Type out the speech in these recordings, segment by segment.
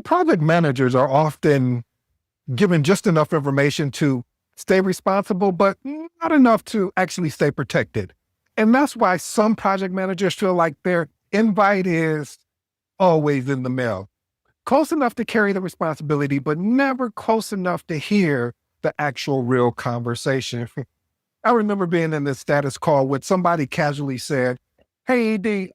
Project managers are often given just enough information to stay responsible, but not enough to actually stay protected. And that's why some project managers feel like their invite is always in the mail, close enough to carry the responsibility, but never close enough to hear the actual real conversation. I remember being in this status call when somebody casually said, "Hey, ED,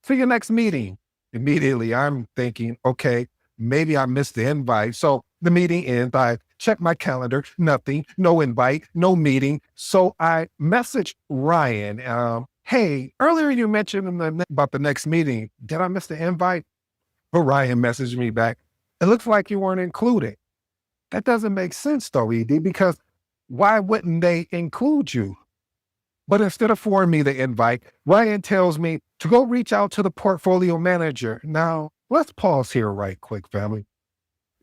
see you next meeting." Immediately, I'm thinking, okay, maybe I missed the invite. So the meeting ends. I check my calendar, nothing, no invite, no meeting. So I messaged Ryan, "Hey, earlier you mentioned about the next meeting. Did I miss the invite?" But Ryan messaged me back, "It looks like you weren't included." That doesn't make sense though, ED, because why wouldn't they include you? But instead of forwarding me the invite, Ryan tells me to go reach out to the portfolio manager. Now, let's pause here right quick, family,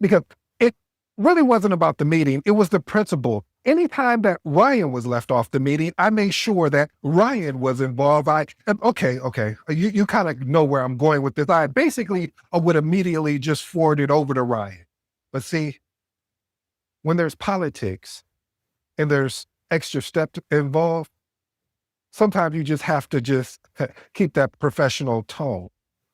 because it really wasn't about the meeting. It was the principle. Anytime that Ryan was left off the meeting, I made sure that Ryan was involved. Okay. You kind of know where I'm going with this. I basically would immediately just forward it over to Ryan. But see, when there's politics and there's extra steps involved, sometimes you just have to just keep that professional tone.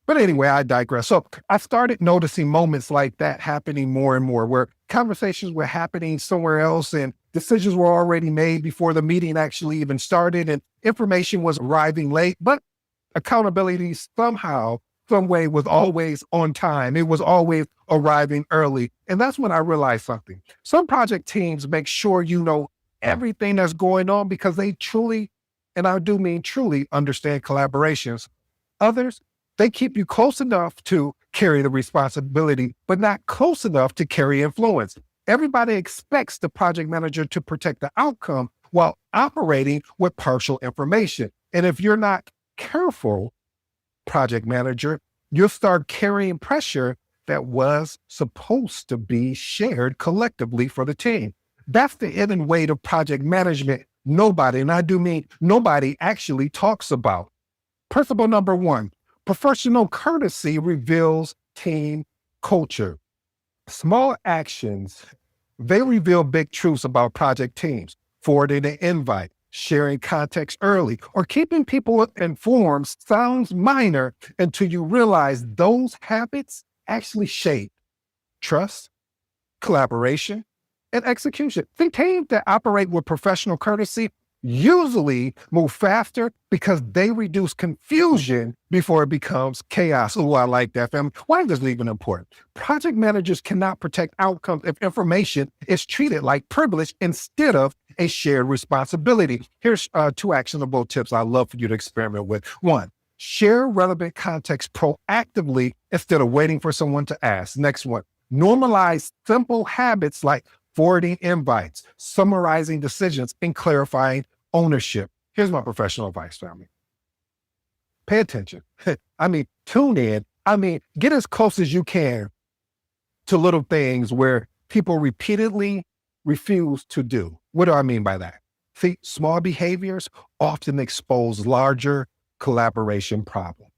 But anyway, I digress. So I started noticing moments like that happening more and more, where conversations were happening somewhere else and decisions were already made before the meeting actually even started, and information was arriving late, but accountability somehow, some way was always on time. It was always arriving early. And that's when I realized something. Some project teams make sure you know everything that's going on because they truly, and I do mean truly, understand collaborations. Others, they keep you close enough to carry the responsibility, but not close enough to carry influence. Everybody expects the project manager to protect the outcome while operating with partial information. And if you're not careful, project manager, you'll start carrying pressure that was supposed to be shared collectively for the team. That's the hidden weight of project management. Nobody, and I do mean nobody, actually talks about. Principle number one, professional courtesy reveals team culture. Small actions, they reveal big truths about project teams. Forwarding an invite, sharing context early, or keeping people informed sounds minor until you realize those habits actually shape trust, collaboration, and execution. Think teams that operate with professional courtesy usually move faster because they reduce confusion before it becomes chaos. Oh, I like that, family. Why is this even important? Project managers cannot protect outcomes if information is treated like privilege instead of a shared responsibility. Here's two actionable tips I love for you to experiment with. One, share relevant context proactively instead of waiting for someone to ask. Next one, normalize simple habits like forwarding invites, summarizing decisions, and clarifying ownership. Here's my professional advice, family. Pay attention. Tune in. Get as close as you can to little things where people repeatedly refuse to do. What do I mean by that? See, small behaviors often expose larger collaboration problems.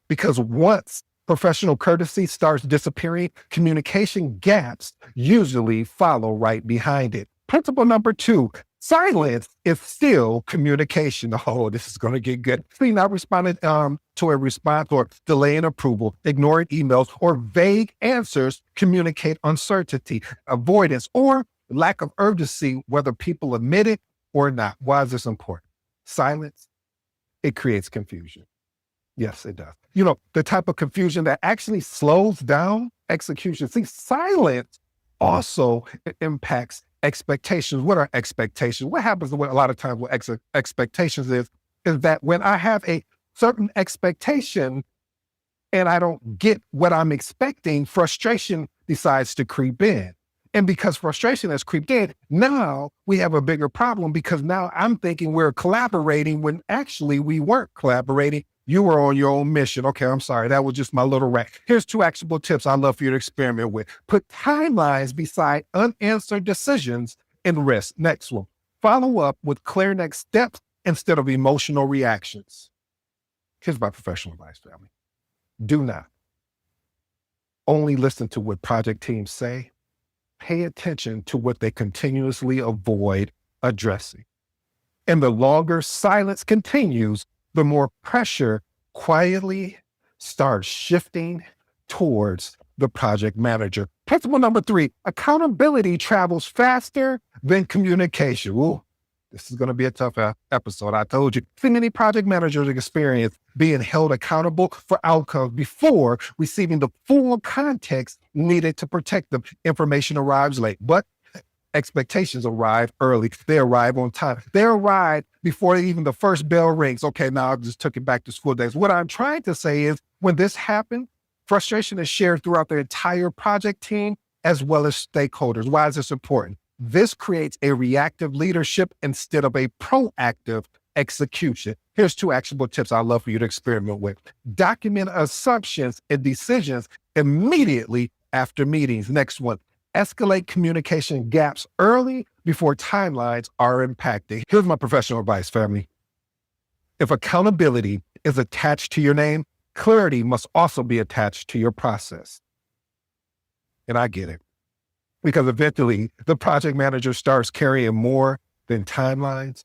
Because once professional courtesy starts disappearing, communication gaps usually follow right behind it. Principle number two, silence is still communication. Oh, this is going to get good. See, not responding to a response or delaying approval, ignoring emails, or vague answers communicate uncertainty, avoidance, or lack of urgency, whether people admit it or not. Why is this important? Silence, it creates confusion. Yes, it does. The type of confusion that actually slows down execution. See, silence also impacts expectations. What are expectations? What happens a lot of times with expectations is that when I have a certain expectation and I don't get what I'm expecting, frustration decides to creep in. And because frustration has creeped in, now we have a bigger problem because now I'm thinking we're collaborating when actually we weren't collaborating. You were on your own mission. Okay, I'm sorry. That was just my little rant. Here's two actionable tips I'd love for you to experiment with. Put timelines beside unanswered decisions and risk. Next one, follow up with clear next steps instead of emotional reactions. Here's my professional advice, family. Do not only listen to what project teams say. Pay attention to what they continuously avoid addressing. And the longer silence continues, the more pressure quietly starts shifting towards the project manager. Principle number 3, accountability travels faster than communication. Ooh, this is going to be a tough episode. I told you. See, many project managers experience being held accountable for outcomes before receiving the full context needed to protect them. Information arrives late, but expectations arrive early. They arrive on time. They arrive before even the first bell rings. Okay, now I just took it back to school days. What I'm trying to say is when this happened, frustration is shared throughout the entire project team as well as stakeholders. Why is this important? This creates a reactive leadership instead of a proactive execution. Here's 2 actionable tips I'd love for you to experiment with. Document assumptions and decisions immediately after meetings. Next one, escalate communication gaps early before timelines are impacted. Here's my professional advice, family. If accountability is attached to your name, clarity must also be attached to your process. And I get it. Because eventually the project manager starts carrying more than timelines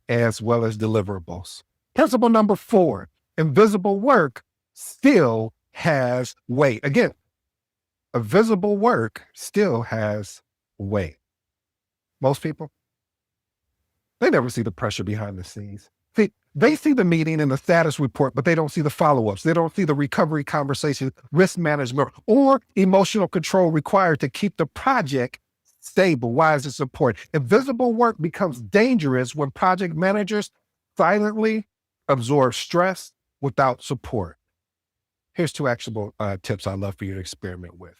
as well as deliverables. Principle number 4, invisible work still has weight. Again, invisible work still has weight. Most people, they never see the pressure behind the scenes. See, they see the meeting and the status report, but they don't see the follow-ups. They don't see the recovery conversations, risk management, or emotional control required to keep the project stable. Why is this important? Invisible work becomes dangerous when project managers silently absorb stress without support. Here's 2 actionable tips I'd love for you to experiment with.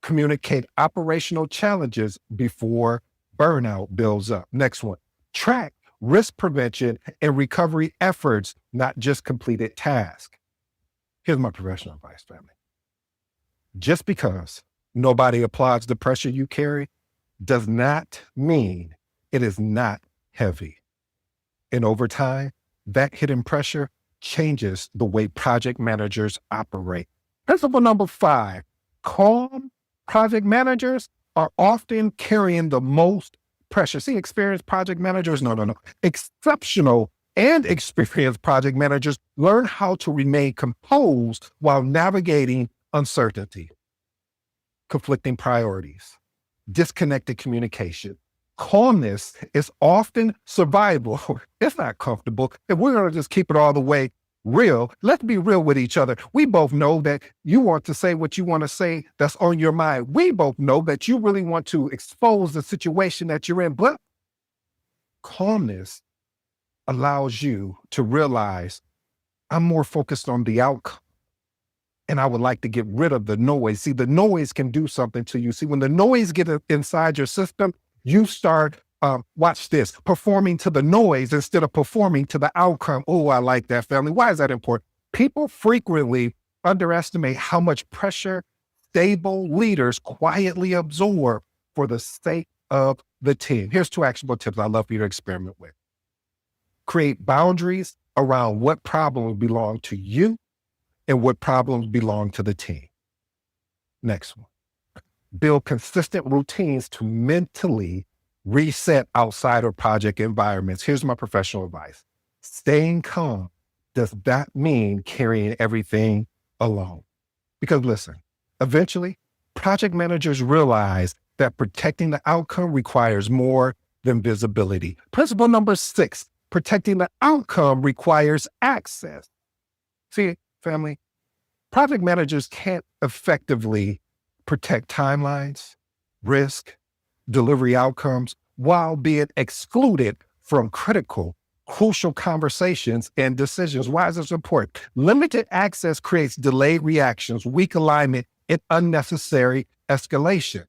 Communicate operational challenges before burnout builds up. Next one, track risk prevention and recovery efforts, not just completed tasks. Here's my professional advice, family. Just because nobody applauds the pressure you carry does not mean it is not heavy. And over time, that hidden pressure changes the way project managers operate. Principle number 5, calm project managers are often carrying the most pressure. See, experienced project managers, no. Exceptional and experienced project managers learn how to remain composed while navigating uncertainty, conflicting priorities, disconnected communication. Calmness is often survival. It's not comfortable. If we're going to just keep it all the way real, let's be real with each other. We both know that you want to say what you want to say that's on your mind. We both know that you really want to expose the situation that you're in, but calmness allows you to realize I'm more focused on the outcome and I would like to get rid of the noise. See, the noise can do something to you. See, when the noise gets inside your system, you start watch this, performing to the noise instead of performing to the outcome. Oh, I like that, family. Why is that important? People frequently underestimate how much pressure stable leaders quietly absorb for the sake of the team. Here's 2 actionable tips I'd love for you to experiment with. Create boundaries around what problems belong to you and what problems belong to the team. Next one. Build consistent routines to mentally reset outside of project environments. Here's my professional advice. Staying calm does not mean carrying everything alone. Because listen, eventually, project managers realize that protecting the outcome requires more than visibility. Principle number 6, protecting the outcome requires access. See, family, project managers can't effectively protect timelines, risk, delivery outcomes while being excluded from crucial conversations and decisions. Why is this important? Limited access creates delayed reactions, weak alignment, and unnecessary escalation.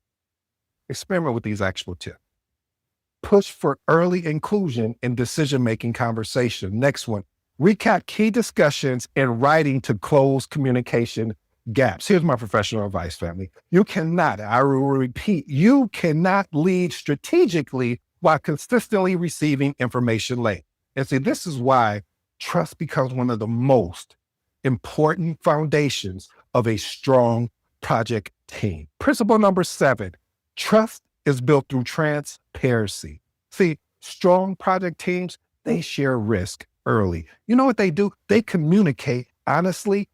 Experiment with these actual tips. Push for early inclusion in decision-making conversation. Next one, recap key discussions in writing to close communication gaps. Here's my professional advice, family. You cannot, I will repeat, you cannot lead strategically while consistently receiving information late. And see, this is why trust becomes one of the most important foundations of a strong project team. Principle number 7, trust is built through transparency. See, strong project teams, they share risk early. You know what they do? They communicate honestly.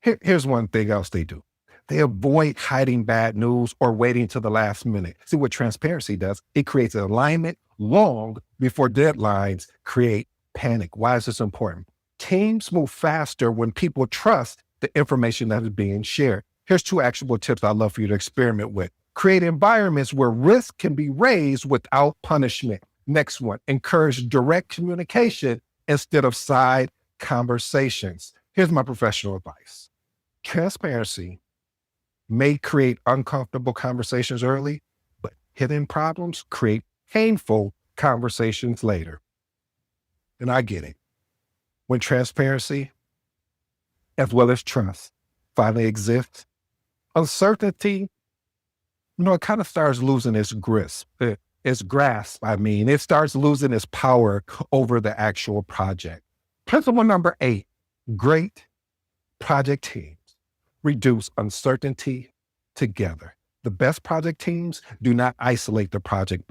Here's one thing else they do. They avoid hiding bad news or waiting to the last minute. See what transparency does? It creates an alignment long before deadlines create panic. Why is this important? Teams move faster when people trust the information that is being shared. Here's 2 actionable tips I'd love for you to experiment with. Create environments where risk can be raised without punishment. Next one, encourage direct communication instead of side conversations. Here's my professional advice. Transparency may create uncomfortable conversations early, but hidden problems create painful conversations later. And I get it. When transparency, as well as trust, finally exists, uncertainty, it kind of starts losing its grasp. It starts losing its power over the actual project. Principle number 8, great project teams reduce uncertainty together. The best project teams do not isolate the project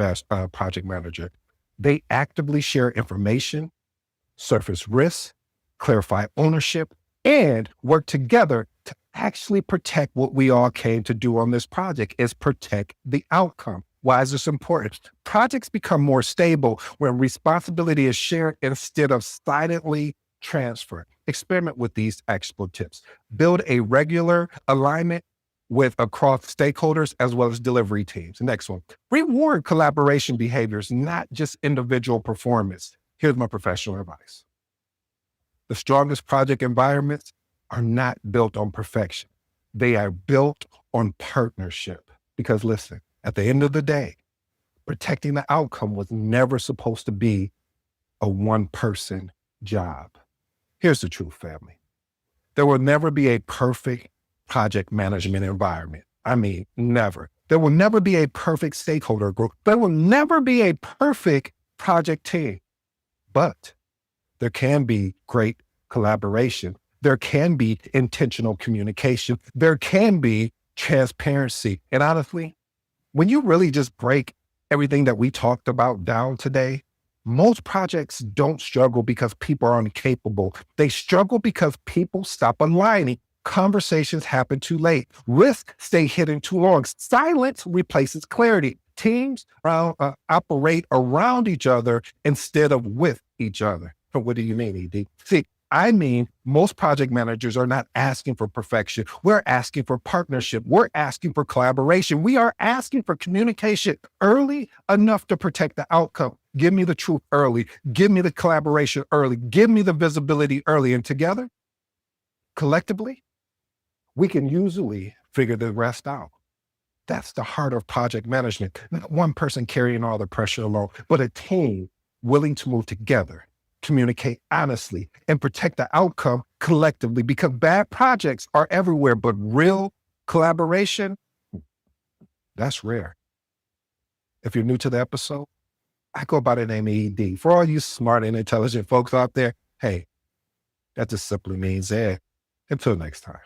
manager. They actively share information, surface risks, clarify ownership, and work together to actually protect what we all came to do on this project, is protect the outcome. Why is this important? Projects become more stable when responsibility is shared instead of silently transferred. Experiment with these actionable tips. Build a regular alignment across stakeholders as well as delivery teams. Next one, reward collaboration behaviors, not just individual performance. Here's my professional advice. The strongest project environments are not built on perfection. They are built on partnership. Because listen, at the end of the day, protecting the outcome was never supposed to be a one-person job. Here's the truth, family. There will never be a perfect project management environment. I mean, never. There will never be a perfect stakeholder group. There will never be a perfect project team. But there can be great collaboration. There can be intentional communication. There can be transparency. And honestly, when you really just break everything that we talked about down today, most projects don't struggle because people are incapable. They struggle because people stop aligning. Conversations happen too late. Risks stay hidden too long. Silence replaces clarity. Teams operate around each other instead of with each other. So what do you mean, ED? See, I mean, most project managers are not asking for perfection. We're asking for partnership. We're asking for collaboration. We are asking for communication early enough to protect the outcome. Give me the truth early. Give me the collaboration early. Give me the visibility early. And together, collectively, we can usually figure the rest out. That's the heart of project management. Not one person carrying all the pressure alone, but a team willing to move together, communicate honestly, and protect the outcome collectively, because bad projects are everywhere, but real collaboration, that's rare. If you're new to the episode, I go by the name of ED. For all you smart and intelligent folks out there, hey, that just simply means Ed. Until next time.